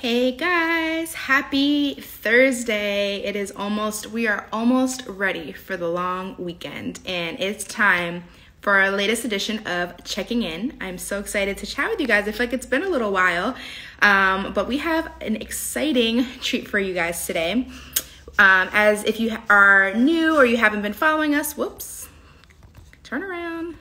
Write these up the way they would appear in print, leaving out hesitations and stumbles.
Hey guys, happy Thursday. We are almost ready for the long weekend, and it's time for our latest edition of Checking In. I'm so excited to chat with you guys. I feel like it's been a little while, but we have an exciting treat for you guys today. As if you are new or you haven't been following us, turn around.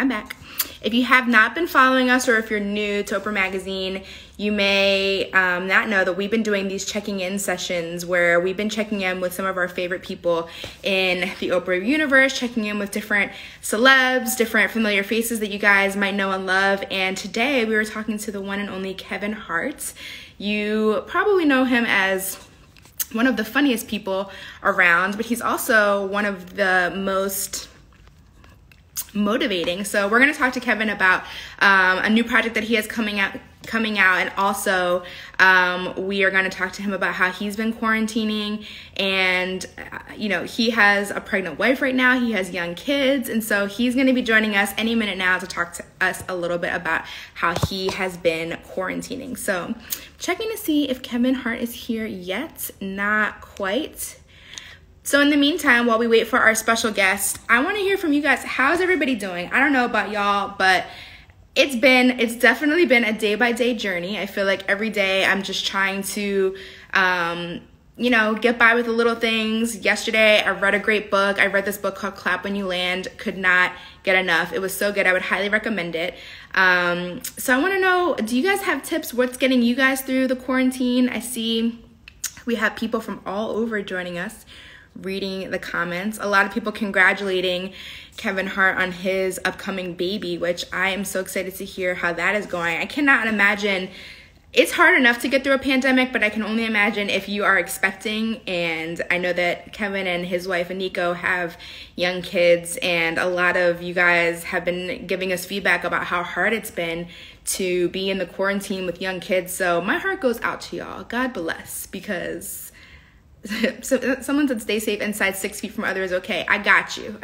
I'm back. If you have not been following us, or if you're new to Oprah Magazine, you may not know that we've been doing these checking in sessions where we've been checking in with some of our favorite people in the Oprah universe, checking in with different celebs, different familiar faces that you guys might know and love. And today we were talking to the one and only Kevin Hart. You probably know him as one of the funniest people around, but he's also one of the most motivating. So we're going to talk to Kevin about a new project that he has coming out, and also we are going to talk to him about how he's been quarantining. And he has a pregnant wife right now, he has young kids, and so he's going to be joining us any minute now to talk to us a little bit about how he has been quarantining. So checking to see if Kevin Hart is here yet. Not quite. So in the meantime, while we wait for our special guest, I want to hear from you guys. How's everybody doing? I don't know about y'all, but it's definitely been a day-by-day journey. I feel like every day I'm just trying to, get by with the little things. Yesterday, I read a great book. I read this book called Clap When You Land. Could not get enough. It was so good. I would highly recommend it. So I want to know, do you guys have tips? What's getting you guys through the quarantine? I see we have people from all over joining us, reading the comments. A lot of people congratulating Kevin Hart on his upcoming baby, which I am so excited to hear how that is going. I cannot imagine. It's hard enough to get through a pandemic, but I can only imagine if you are expecting. And I know that Kevin and his wife Aniko have young kids, and a lot of you guys have been giving us feedback about how hard it's been to be in the quarantine with young kids. So my heart goes out to y'all. God bless, because so someone said stay safe inside 6 feet from others. Okay, I got you.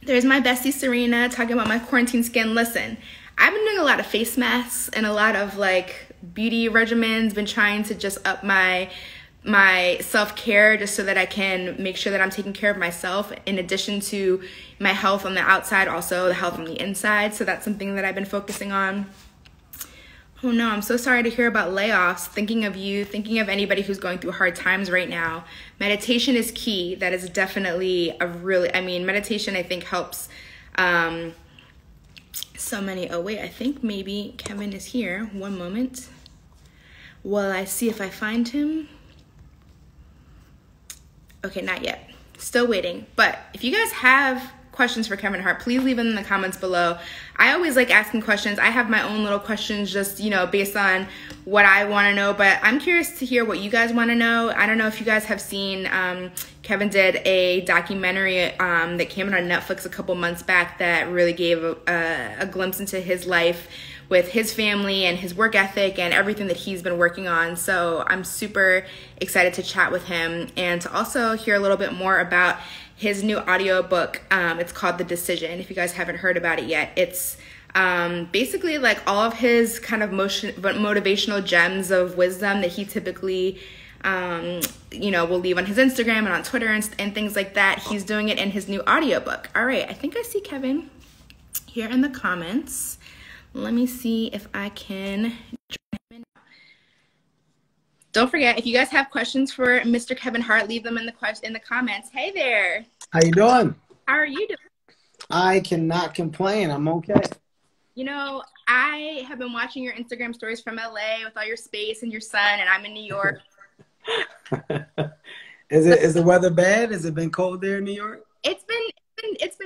There's my bestie Serena talking about my quarantine skin. Listen, I've been doing a lot of face masks and a lot of beauty regimens, been trying to just up my self-care just so that I can make sure that I'm taking care of myself, in addition to my health on the outside, also the health on the inside. So that's something that I've been focusing on. Oh no, I'm so sorry to hear about layoffs. Thinking of you, thinking of anybody who's going through hard times right now. Meditation is key. That is definitely meditation I think helps so many. Oh wait, I think maybe Kevin is here. One moment. While I see if I find him. Okay, not yet. Still waiting. But if you guys have questions for Kevin Hart, please leave them in the comments below. I always like asking questions. I have my own little questions just, based on what I want to know, but I'm curious to hear what you guys want to know. I don't know if you guys have seen, Kevin did a documentary that came out on Netflix a couple months back that really gave a glimpse into his life with his family and his work ethic and everything that he's been working on. So I'm super excited to chat with him and to also hear a little bit more about his new audiobook. It's called The Decision. If you guys haven't heard about it yet, it's basically all of his kind of motivational gems of wisdom that he typically will leave on his Instagram and on Twitter and things like that. He's doing it in his new audiobook. All right, I think I see Kevin here in the comments. Let me see if I can join him in. Don't forget, if you guys have questions for Mr. Kevin Hart, leave them in the comments. Hey there. How you doing? How are you doing? I cannot complain. I'm okay. I have been watching your Instagram stories from LA with all your space and your son, and I'm in New York. Is the weather bad? Has it been cold there in New York? It's been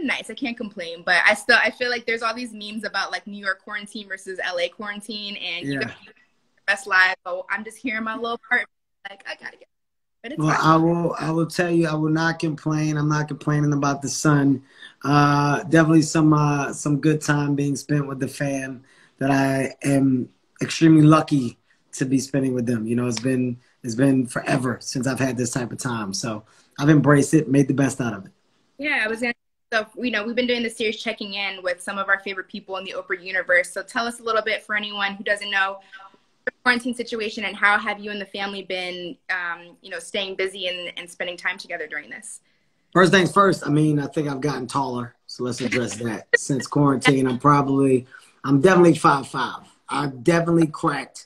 nice. I can't complain, but I feel like there's all these memes about New York quarantine versus LA quarantine, and you got your best life. So I'm just here in my little apartment. I gotta get. But it's well, I will tell you, I will not complain. I'm not complaining about the sun. Definitely some good time being spent with the fam that I am extremely lucky to be spending with them. It's been forever since I've had this type of time. So I've embraced it, made the best out of it. Yeah, I was gonna So, we've been doing this series checking in with some of our favorite people in the Oprah universe. So tell us a little bit, for anyone who doesn't know, the quarantine situation, and how have you and the family been, staying busy and spending time together during this? First things first, I mean, I think I've gotten taller, so let's address that. Since quarantine, I'm definitely 5'5". I've definitely cracked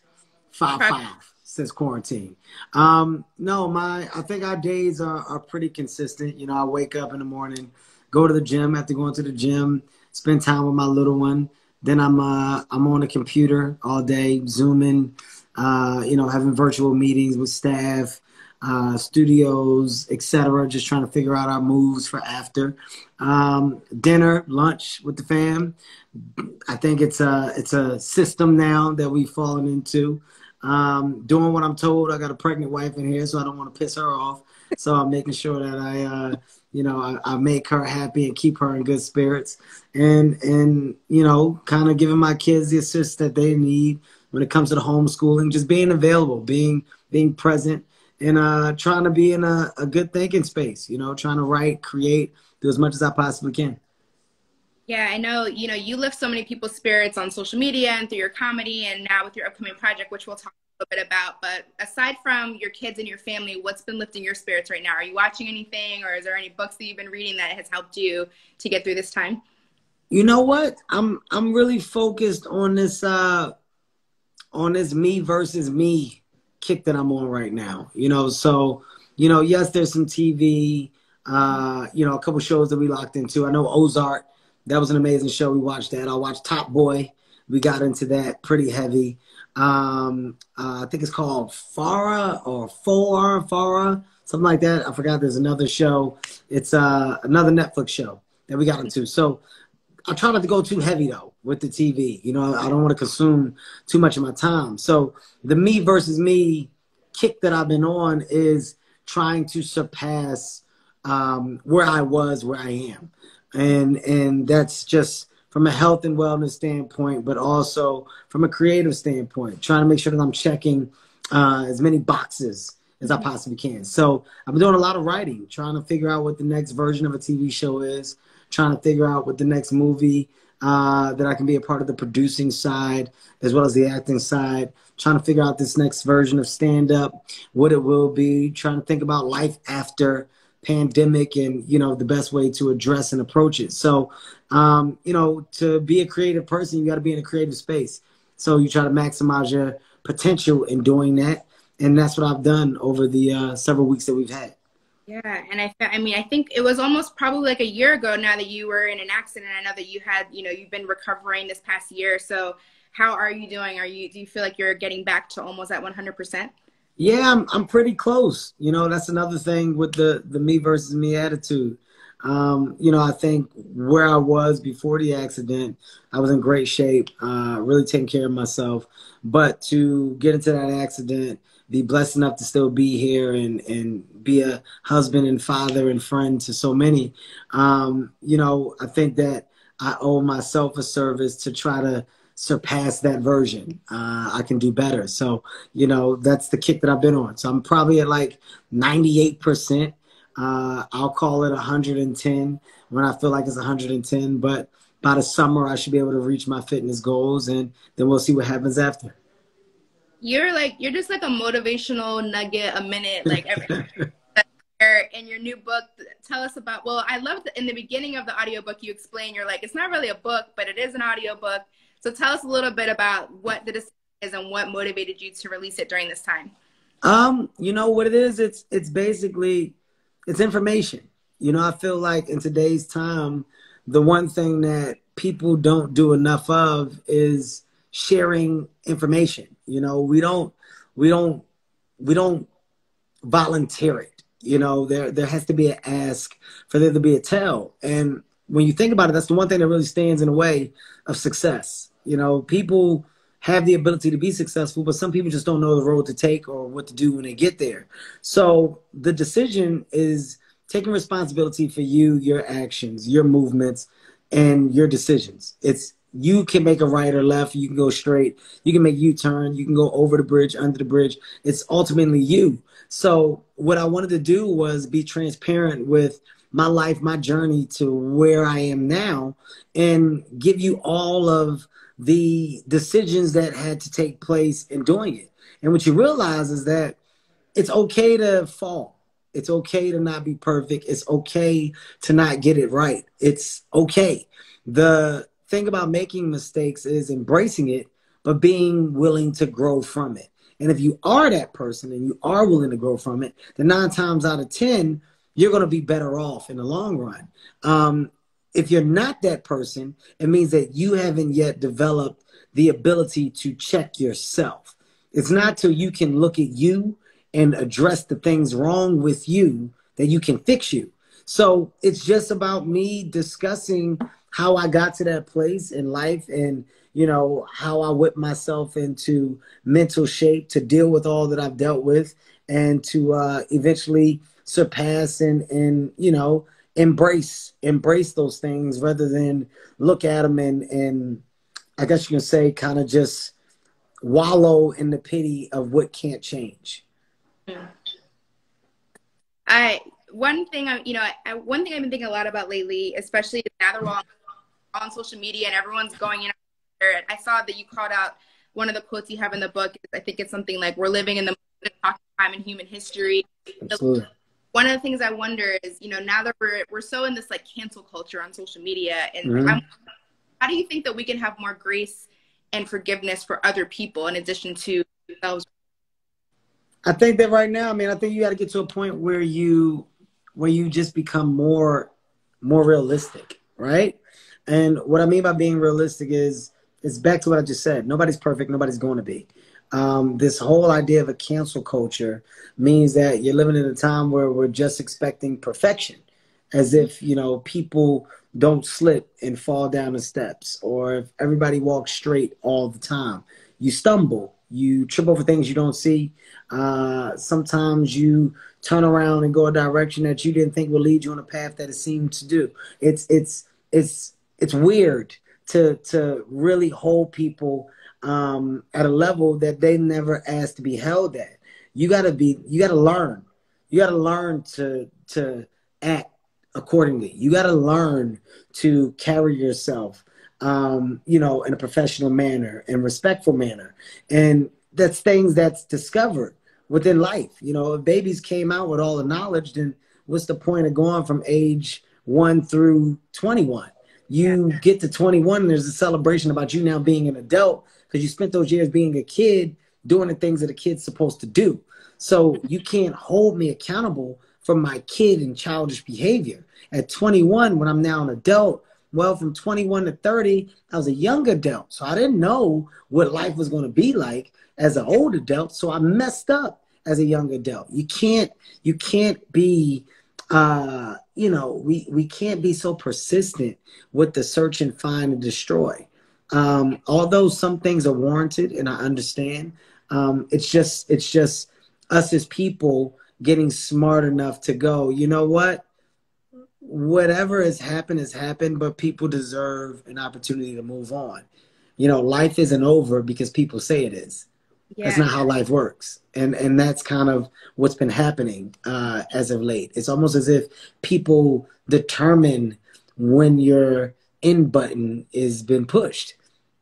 5'5" since quarantine. No, I think our days are pretty consistent. You know, I wake up in the morning, go to the gym. After going to the gym, spend time with my little one. Then I'm on the computer all day, Zooming, having virtual meetings with staff, studios, etc. Just trying to figure out our moves for after dinner, lunch with the fam. I think it's a system now that we've fallen into. Doing what I'm told. I got a pregnant wife in here, so I don't want to piss her off. So I'm making sure that I make her happy and keep her in good spirits, and kind of giving my kids the assist that they need when it comes to the homeschooling, just being available, being present, and trying to be in a good thinking space, trying to write, create, do as much as I possibly can. Yeah, I know, you lift so many people's spirits on social media and through your comedy, and now with your upcoming project, which we'll talk a little bit about. But aside from your kids and your family, what's been lifting your spirits right now? Are you watching anything, or is there any books that you've been reading that has helped you to get through this time? You know what? I'm really focused on this me versus me kick that I'm on right now. So yes, there's some TV, a couple shows that we locked into. I know Ozark. That was an amazing show. We watched that. I watched Top Boy. We got into that pretty heavy. I think it's called Farah, something like that. I forgot. There's another show. It's another Netflix show that we got into. So I try not to go too heavy, though, with the TV. I don't want to consume too much of my time. So the me versus me kick that I've been on is trying to surpass where I was, where I am. And that's just from a health and wellness standpoint, but also from a creative standpoint, trying to make sure that I'm checking as many boxes as I possibly can. So I've been doing a lot of writing, trying to figure out what the next version of a TV show is, trying to figure out what the next movie that I can be a part of the producing side as well as the acting side, trying to figure out this next version of stand-up, what it will be, trying to think about life after pandemic and the best way to address and approach it. So to be a creative person, you got to be in a creative space, so you try to maximize your potential in doing that, and that's what I've done over the several weeks that we've had. Yeah, and I think it was almost probably like a year ago now that you were in an accident. I know that you had you've been recovering this past year, so how are you doing? Do you feel like you're getting back to almost at 100%? Yeah, I'm pretty close. That's another thing with the me versus me attitude. I think where I was before the accident, I was in great shape, really taking care of myself. But to get into that accident, be blessed enough to still be here and be a husband and father and friend to so many, I think that I owe myself a service to try to surpass that version. I can do better. So, that's the kick that I've been on. So I'm probably at like 98%. I'll call it 110 when I feel like it's 110. But by the summer, I should be able to reach my fitness goals, and then we'll see what happens after. You're just like a motivational nugget a minute, like every in your new book. Tell us about, well, I love that in the beginning of the audiobook you explain, you're like, it's not really a book, but it is an audiobook. So tell us a little bit about what the decision is and what motivated you to release it during this time. What it is, it's basically, it's information. I feel like in today's time, the one thing that people don't do enough of is sharing information. We don't volunteer it. There has to be an ask for there to be a tell. And when you think about it, that's the one thing that really stands in the way of success. People have the ability to be successful, but some people just don't know the road to take or what to do when they get there. So the decision is taking responsibility for you, your actions, your movements, and your decisions. You can make a right or left. You can go straight. You can make U-turn. You can go over the bridge, under the bridge. It's ultimately you. So what I wanted to do was be transparent with my life, my journey to where I am now, and give you all of the decisions that had to take place in doing it. And what you realize is that it's okay to fall. It's okay to not be perfect. It's okay to not get it right. It's okay. The thing about making mistakes is embracing it, but being willing to grow from it. And if you are that person and you are willing to grow from it, then 9 times out of 10, you're going to be better off in the long run. If you're not that person, it means that you haven't yet developed the ability to check yourself. It's not till you can look at you and address the things wrong with you that you can fix you. So it's just about me discussing how I got to that place in life, and how I whipped myself into mental shape to deal with all that I've dealt with, and to eventually surpass and embrace those things, rather than look at them and I guess you can say kind of just wallow in the pity of what can't change. One thing I've been thinking a lot about lately, especially now that we're on social media and everyone's going in. I saw that you called out one of the quotes you have in the book. I think it's something like, "We're living in the most important time in human history." Absolutely. One of the things I wonder is, now that we're so in this like cancel culture on social media, and how do you think that we can have more grace and forgiveness for other people in addition to ourselves? I think that right now, I think you got to get to a point where you just become more realistic, right? And what I mean by being realistic is, it's back to what I just said. Nobody's perfect. Nobody's going to be. This whole idea of a cancel culture means that you're living in a time where we're just expecting perfection, as if, people don't slip and fall down the steps, or if everybody walks straight all the time. You stumble, you trip over things you don't see. Sometimes you turn around and go a direction that you didn't think would lead you on a path that it seemed to do. It's weird to really hold people at a level that they never asked to be held at. You gotta learn. You gotta learn to act accordingly. You gotta learn to carry yourself, in a professional manner and respectful manner. And that's things that's discovered within life. If babies came out with all the knowledge, then what's the point of going from age 1 through 21? You get to 21 and there's a celebration about you now being an adult, because you spent those years being a kid doing the things that a kid's supposed to do. So you can't hold me accountable for my kid and childish behavior. At 21, when I'm now an adult, well, from 21 to 30, I was a young adult. So I didn't know what life was going to be like as an old adult. So I messed up as a young adult. You can't be, we can't be so persistent with the search and find and destroy. Although some things are warranted, and I understand, it's just us as people getting smart enough to go, you know what? Whatever has happened, but people deserve an opportunity to move on. Life isn't over because people say it is. Yeah. That's not how life works. And that's kind of what's been happening as of late. It's almost as if people determine when your end button is been pushed.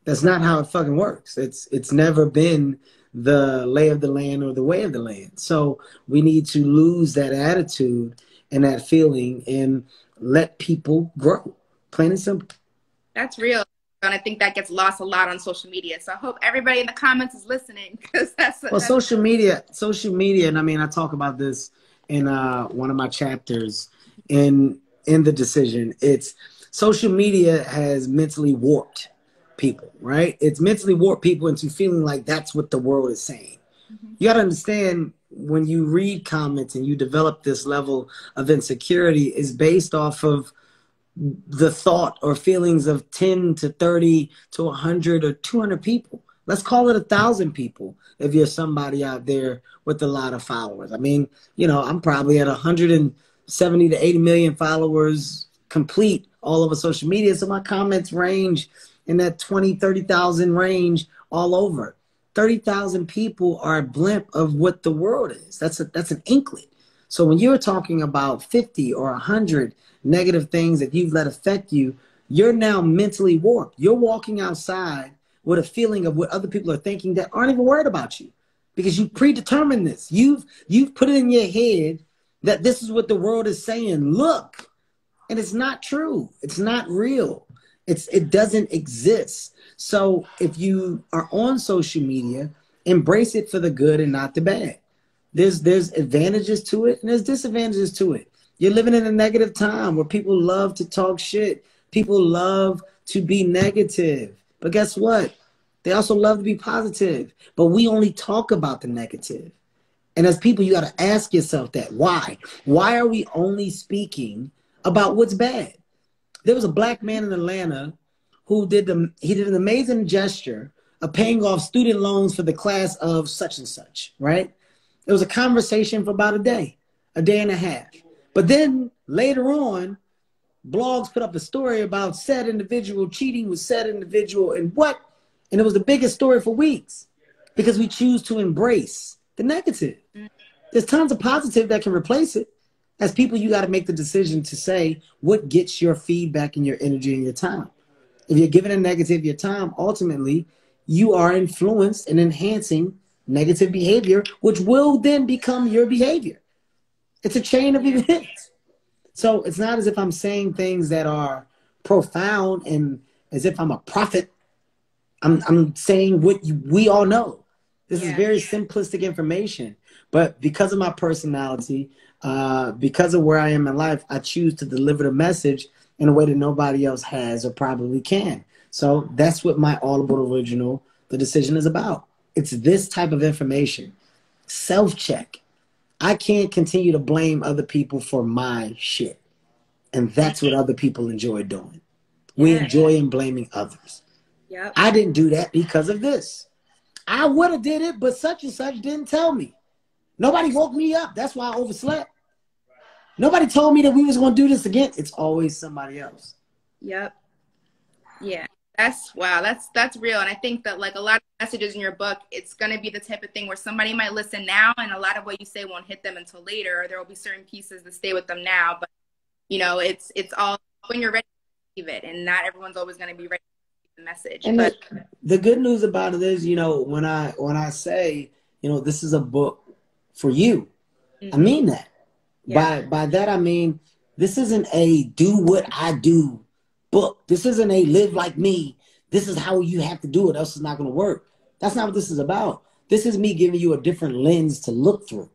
That's not how it fucking works. It's never been the lay of the land or the way of the land. So we need to lose that attitude and that feeling and let people grow. Plain and simple. That's real. And I think that gets lost a lot on social media. So I hope everybody in the comments is listening, because social media, and I talk about this in one of my chapters in the decision. It's social media has mentally warped people, right? It's mentally warped people into feeling like that's what the world is saying. You got to understand, when you read comments and you develop this level of insecurity, is based off of the thought or feelings of 10 to 30 to 100 or 200 people. Let's call it 1,000 people if you're somebody out there with a lot of followers. I'm probably at 170 to 80 million followers complete all over social media. So my comments range in that 20, 30,000 range all over. 30,000 people are a blimp of what the world is. That's an inkling. So when you're talking about 50 or 100 negative things that you've let affect you, you're now mentally warped. You're walking outside with a feeling of what other people are thinking that aren't even worried about you, because you predetermined this. You've put it in your head that this is what the world is saying. Look, and it's not true. It's not real. It doesn't exist. So if you are on social media, embrace it for the good and not the bad. There's advantages to it and there's disadvantages to it. You're living in a negative time where people love to talk shit. People love to be negative. But guess what? They also love to be positive. But we only talk about the negative. And as people, you got to ask yourself that. Why? Why are we only speaking about what's bad? There was a black man in Atlanta who did an amazing gesture of paying off student loans for the class of such and such, right? It was a conversation for about a day and a half. But then later on, blogs put up a story about said individual cheating with said individual and what? And it was the biggest story for weeks because we choose to embrace the negative. There's tons of positive that can replace it. As people, you got to make the decision to say what gets your feedback and your energy and your time. If you're giving a negative your time, ultimately, you are influenced and enhancing negative behavior, which will then become your behavior. It's a chain of events. So it's not as if I'm saying things that are profound and as if I'm a prophet. I'm saying what we all know. This is very simplistic information. But because of my personality, because of where I am in life, I choose to deliver the message in a way that nobody else has or probably can. So that's what my Audible original, The Decision, is about. It's this type of information. Self-check. I can't continue to blame other people for my shit. And that's what other people enjoy doing. We enjoy blaming others. Yep. I didn't do that because of this. I would have did it, but such and such didn't tell me. Nobody woke me up. That's why I overslept. Nobody told me that we was going to do this again. It's always somebody else. Yep. Yeah. That's real. And I think that like a lot of messages in your book, it's going to be the type of thing where somebody might listen now and a lot of what you say won't hit them until later. Or there will be certain pieces that stay with them now. But, you know, it's all when you're ready to receive it. And not everyone's always going to be ready to receive the message. And but the good news about it is, you know, when I say, you know, this is a book for you, I mean that. Yeah. By that, I mean, this isn't a do what I do book. This isn't a live like me. This is how you have to do it, else it's not going to work. That's not what this is about. This is me giving you a different lens to look through.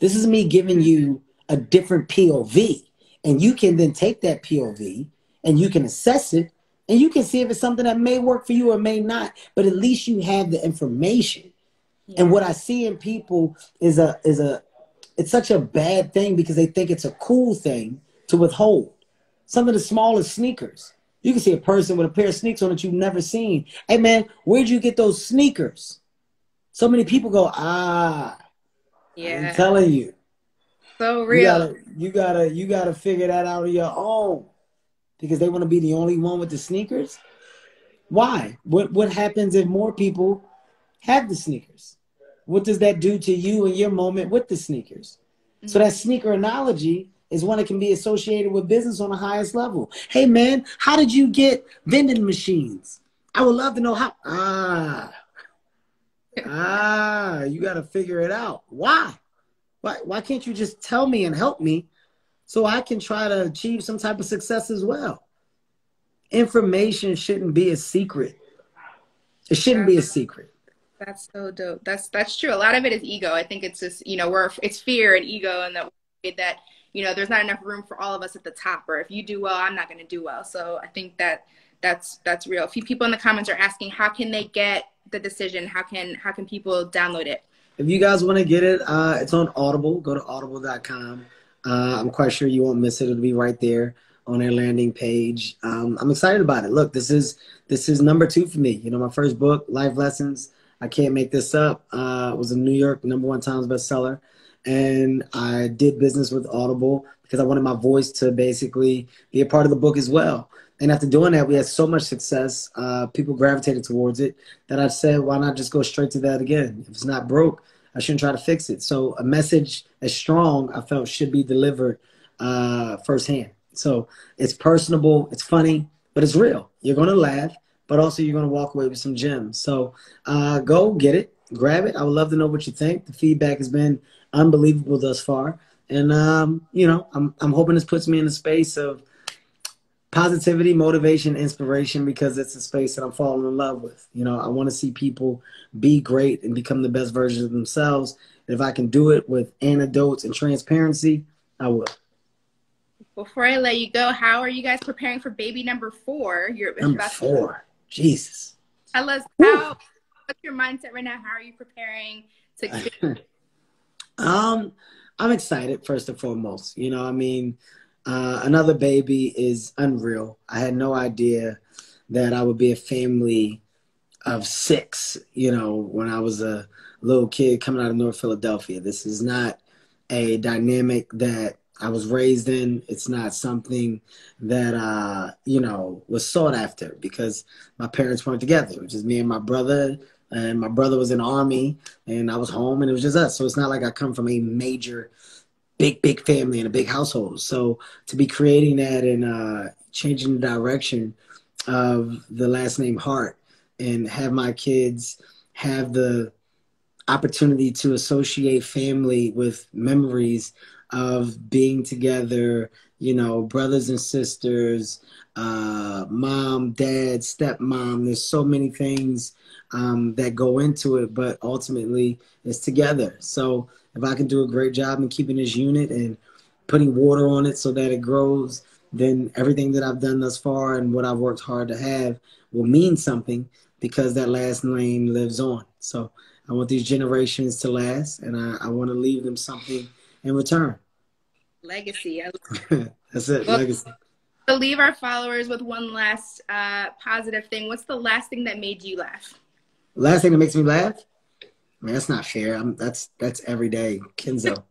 This is me giving you a different POV. And you can then take that POV and you can assess it and you can see if it's something that may work for you or may not. But at least you have the information. Yeah. And what I see in people is it's such a bad thing because they think it's a cool thing to withhold. Something as small as sneakers. You can see a person with a pair of sneakers on that you've never seen. Hey, man, where'd you get those sneakers? So many people go, I'm telling you. So real. You gotta figure that out on your own because they want to be the only one with the sneakers. Why? What happens if more people have the sneakers? What does that do to you in your moment with the sneakers? Mm-hmm. So that sneaker analogy is one that can be associated with business on the highest level. Hey, man, how did you get vending machines? I would love to know how. You got to figure it out. Why? Why can't you just tell me and help me so I can try to achieve some type of success as well? Information shouldn't be a secret. It shouldn't be a secret. That's so dope. That's true. A lot of it is ego. I think it's just, you know, it's fear and ego and that, you know, there's not enough room for all of us at the top, or if you do well, I'm not going to do well. So I think that's real. A few people in the comments are asking, how can they get The Decision? How can people download it? If you guys want to get it, it's on Audible. Go to audible.com. I'm quite sure you won't miss it. It'll be right there on their landing page. I'm excited about it. Look, this is number 2 for me. You know, my first book, Life Lessons. I can't make this up. It was a New York #1 Times bestseller. And I did business with Audible because I wanted my voice to basically be a part of the book as well. And after doing that, we had so much success. People gravitated towards it that I said, why not just go straight to that again? If it's not broke, I shouldn't try to fix it. So a message as strong, I felt, should be delivered firsthand. So it's personable, it's funny, but it's real. You're going to laugh, but also you're going to walk away with some gems. So go get it, grab it. I would love to know what you think. The feedback has been unbelievable thus far. And, you know, I'm hoping this puts me in the space of positivity, motivation, inspiration, because it's a space that I'm falling in love with. You know, I want to see people be great and become the best version of themselves. And if I can do it with anecdotes and transparency, I will. Before I let you go, how are you guys preparing for baby number 4? Number 4. Jesus. Tell us what's your mindset right now? How are you preparing to I'm excited, first and foremost. You know, I mean, another baby is unreal. I had no idea that I would be a family of 6, you know, when I was a little kid coming out of North Philadelphia. This is not a dynamic that I was raised in. It's not something that, you know, was sought after because my parents weren't together. It was just me and my brother. And my brother was in the Army, and I was home, and it was just us. So it's not like I come from a major, big family and a big household. So to be creating that and changing the direction of the last name Hart and have my kids have the opportunity to associate family with memories of being together, you know, brothers and sisters, mom, dad, stepmom. There's so many things that go into it, but ultimately it's together. So if I can do a great job in keeping this unit and putting water on it so that it grows, then everything that I've done thus far and what I've worked hard to have will mean something because that last name lives on. So I want these generations to last, and I want to leave them something in return. legacy? That's it, Well, legacy. to leave our followers with one last positive thing, what's the last thing that made you laugh? Last thing that makes me laugh? Man, that's not fair. That's every day. Kenzo,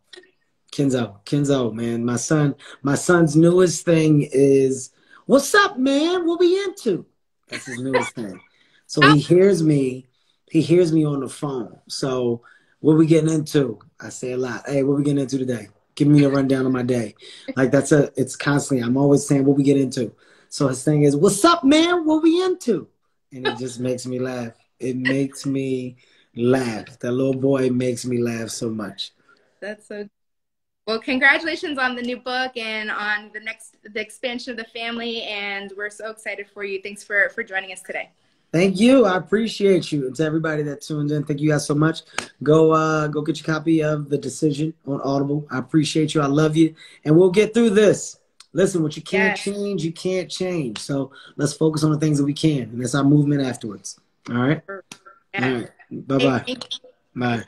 man. My son's newest thing is, "What's up, man? What we into?" That's his newest thing. So he hears me on the phone. So what we getting into? I say a lot. Hey, what we getting into today? Give me a rundown of my day. Like it's constantly, I'm always saying what we get into. So his thing is, "What's up, man? What we into?" And it just makes me laugh. It makes me laugh. That little boy makes me laugh so much. That's so. Well, congratulations on the new book and on the expansion of the family, and we're so excited for you. Thanks for joining us today. Thank you. I appreciate you. And to everybody that tuned in, thank you guys so much. Go get your copy of The Decision on Audible. I appreciate you. I love you. And we'll get through this. Listen, what you can't change, you can't change. So let's focus on the things that we can. And that's our movement afterwards. All right? Yeah. All right. Bye-bye. Bye.